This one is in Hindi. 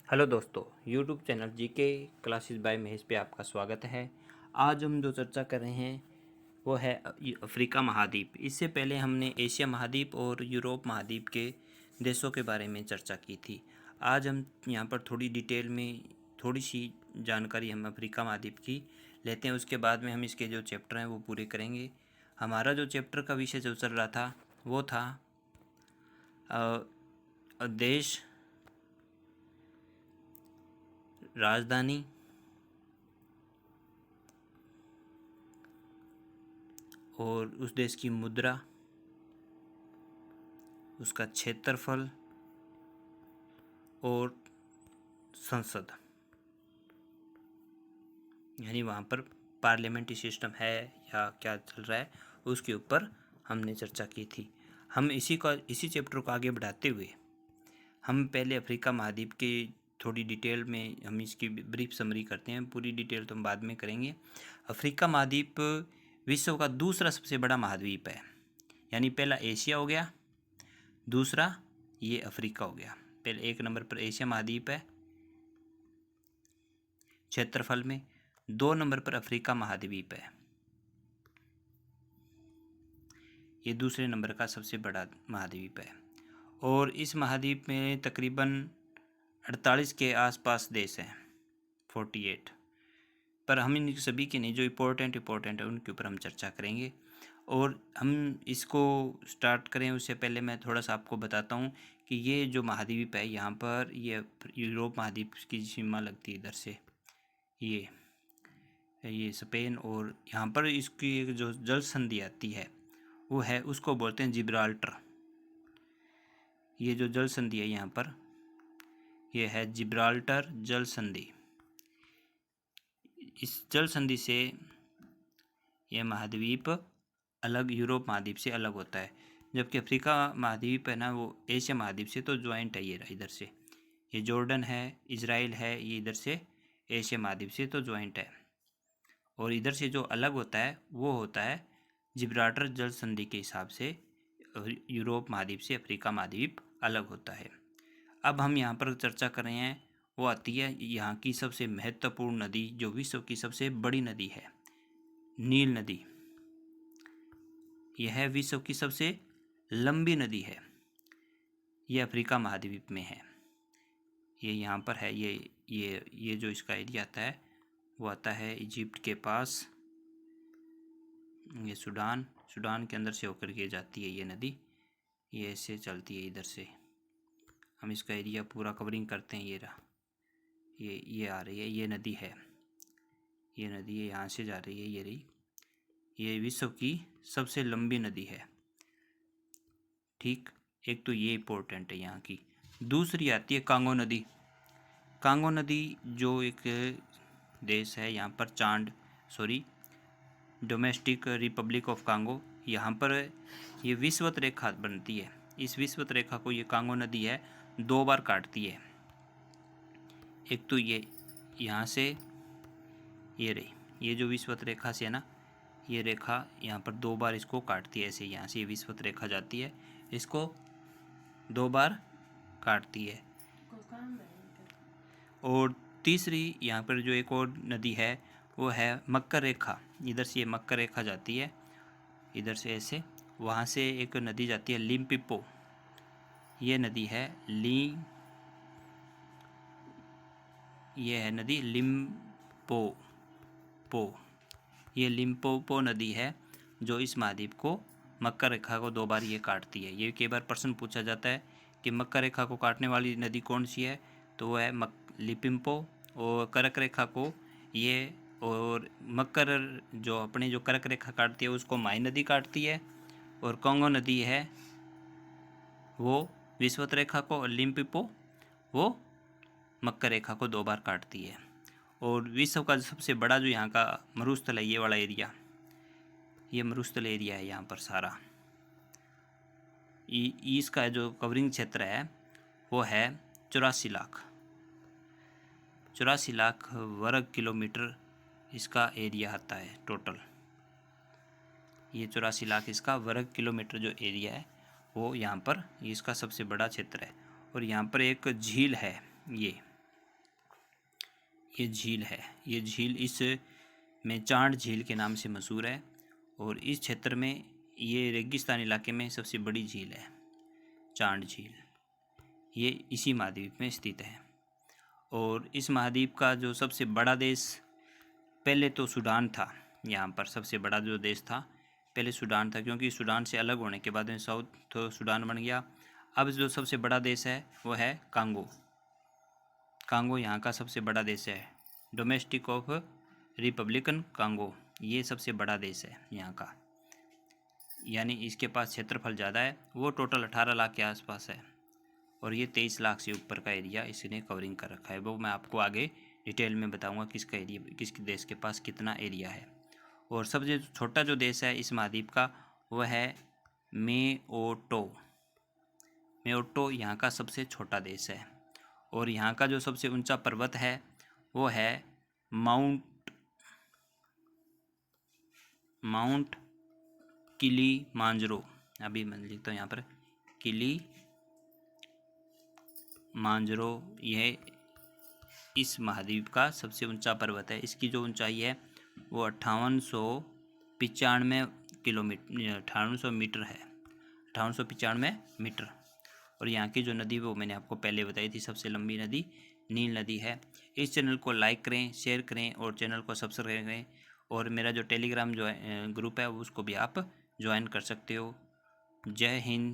हेलो दोस्तों, YouTube channel GK classes bye Mahesh पे आपका स्वागत है। आज हम जो चर्चा कर रहे हैं वो है अफ्रीका महाद्वीप। इससे पहले हमने एशिया महाद्वीप और यूरोप महाद्वीप के देशों के बारे में चर्चा की थी। आज हम यहाँ पर थोड़ी डिटेल में थोड़ी सी जानकारी हम अफ्रीका महाद्वीप की लेते हैं। उसके बाद में हम इसके जो चैप्टर हैं वो पूरे करेंगे। हमारा जो चैप्टर का विषय जो चल रहा था वो था देश, राजधानी और उस देश की मुद्रा, उसका क्षेत्रफल और संसद, यानी वहाँ पर पार्लियामेंट्री सिस्टम है या क्या चल रहा है उसके ऊपर हमने चर्चा की थी। हम इसी चैप्टर को आगे बढ़ाते हुए हम पहले अफ्रीका महाद्वीप के थोड़ी डिटेल में हम इसकी ब्रीफ समरी करते हैं। पूरी डिटेल तो हम बाद में करेंगे। अफ्रीका महाद्वीप विश्व का दूसरा सबसे बड़ा महाद्वीप है। यानी पहला एशिया हो गया, दूसरा ये अफ्रीका हो गया। पहले एक नंबर पर एशिया महाद्वीप है क्षेत्रफल में, 2 नंबर पर अफ्रीका महाद्वीप है, ये दूसरे नंबर का सबसे बड़ा महाद्वीप है। और इस महाद्वीप में तकरीबन 48 के आसपास देश हैं, 48। पर हम इन सभी के नहीं, जो इम्पोर्टेंट है उनके ऊपर हम चर्चा करेंगे। और हम इसको स्टार्ट करें उससे पहले मैं थोड़ा सा आपको बताता हूँ कि ये जो महाद्वीप है यहाँ पर ये यूरोप महाद्वीप की सीमा लगती है इधर से, ये स्पेन, और यहाँ पर इसकी एक जो जल संधि आती है वो है, उसको बोलते हैं जिब्राल्टर। ये जो जल संधि है यहाँ पर ये है जिब्राल्टर जल संधि। इस जल संधि से यह महाद्वीप अलग, यूरोप महाद्वीप से अलग होता है। जबकि अफ्रीका महाद्वीप है ना, वो एशिया महाद्वीप से तो ज्वाइंट है। ये रहा इधर से, ये जॉर्डन है, इजराइल है, ये इधर से एशिया महाद्वीप से तो ज्वाइंट है। और इधर से जो अलग होता है वो होता है जिब्राल्टर जल संधि के हिसाब से यूरोप महाद्वीप से अफ्रीका महाद्वीप अलग होता है। अब हम यहाँ पर चर्चा कर रहे हैं वो आती है यहाँ की सबसे महत्वपूर्ण नदी, जो विश्व की सबसे बड़ी नदी है, नील नदी। यह विश्व की सबसे लंबी नदी है। ये अफ्रीका महाद्वीप में है, ये यहाँ पर है। ये जो इसका एरिया आता है वो आता है इजिप्ट के पास, ये सूडान के अंदर से होकर के जाती है ये नदी। ये ऐसे चलती है इधर से। हम इसका एरिया पूरा कवरिंग करते हैं। ये रहा, ये आ रही है, ये नदी है, ये नदी है, यहाँ से जा रही है, ये रही। ये विश्व की सबसे लंबी नदी है। ठीक, एक तो ये इम्पोर्टेंट है यहाँ की। दूसरी आती है कांगो नदी। कांगो नदी जो एक देश है यहाँ पर डोमेस्टिक रिपब्लिक ऑफ कांगो, यहाँ पर ये विषुवत रेखा बनती है। इस विषुवत रेखा को ये कांगो नदी है 2 बार काटती है। एक तो ये यहाँ से, ये रही, ये जो विषुवत रेखा से है ना, ये रेखा यहाँ पर 2 बार इसको काटती है। ऐसे यहाँ से ये विषुवत रेखा जाती है, इसको 2 बार काटती है। और तीसरी यहाँ पर जो एक और नदी है वो है मकर रेखा। इधर से ये मकर रेखा जाती है, इधर से ऐसे, वहाँ से एक नदी जाती है लिम्पिपो। ये नदी है ये है नदी लिम्पोपो। ये लिम्पोपो नदी है जो इस महाद्वीप को, मकर रेखा को 2 बार ये काटती है। ये कई बार प्रश्न पूछा जाता है कि मकर रेखा को काटने वाली नदी कौन सी है, तो वो है लिम्पिपो। और कर्क रेखा को ये, और मकर जो अपनी जो कर्क रेखा काटती है उसको माई नदी काटती है। और कांगो नदी है वो विषुवत रेखा को, और लिम्पिपो वो मकर रेखा को 2 बार काटती है। और विश्व का सबसे बड़ा जो यहाँ का मरुस्थल है, ये वाला एरिया, ये मरुस्थल एरिया है यहाँ पर सारा। इसका जो कवरिंग क्षेत्र है वो है 84 लाख वर्ग किलोमीटर इसका एरिया आता है टोटल। ये 84 लाख इसका वर्ग किलोमीटर जो एरिया है वो यहाँ पर इसका सबसे बड़ा क्षेत्र है। और यहाँ पर एक झील है, ये झील है। ये झील इस में चांड झील के नाम से मशहूर है और इस क्षेत्र में ये रेगिस्तान इलाके में सबसे बड़ी झील है चांड झील। ये इसी महाद्वीप में स्थित है। और इस महाद्वीप का जो सबसे बड़ा देश पहले तो सूडान था। यहाँ पर सबसे बड़ा जो देश था पहले सूडान था, क्योंकि सूडान से अलग होने के बाद में साउथ तो सूडान बन गया। अब जो सबसे बड़ा देश है वो है कांगो। कांगो यहाँ का सबसे बड़ा देश है, डोमेस्टिक ऑफ रिपब्लिकन कांगो। ये सबसे बड़ा देश है यहाँ का, यानी इसके पास क्षेत्रफल ज़्यादा है। वो टोटल 18 लाख के आसपास है और ये 23 लाख से ऊपर का एरिया इसने कवरिंग कर रखा है। वो मैं आपको आगे डिटेल में बताऊंगा किसका एरिया, किस देश के पास कितना एरिया है। और सबसे छोटा जो देश है इस महाद्वीप का वो है मेओटो। मेओटो यहाँ का सबसे छोटा देश है। और यहाँ का जो सबसे ऊंचा पर्वत है वो है माउंट किलीमांजरो। अभी मैं लिखता हूँ यहाँ पर किलीमांजरो। यह इस महाद्वीप का सबसे ऊंचा पर्वत है। इसकी जो ऊंचाई है वो 5895 किलोमीटर 5800 मीटर है, 5895 मीटर। और यहाँ की जो नदी वो मैंने आपको पहले बताई थी, सबसे लंबी नदी नील नदी है। इस चैनल को लाइक करें, शेयर करें और चैनल को सब्सक्राइब करें। और मेरा जो टेलीग्राम जो ग्रुप है उसको भी आप ज्वाइन कर सकते हो। जय हिंद।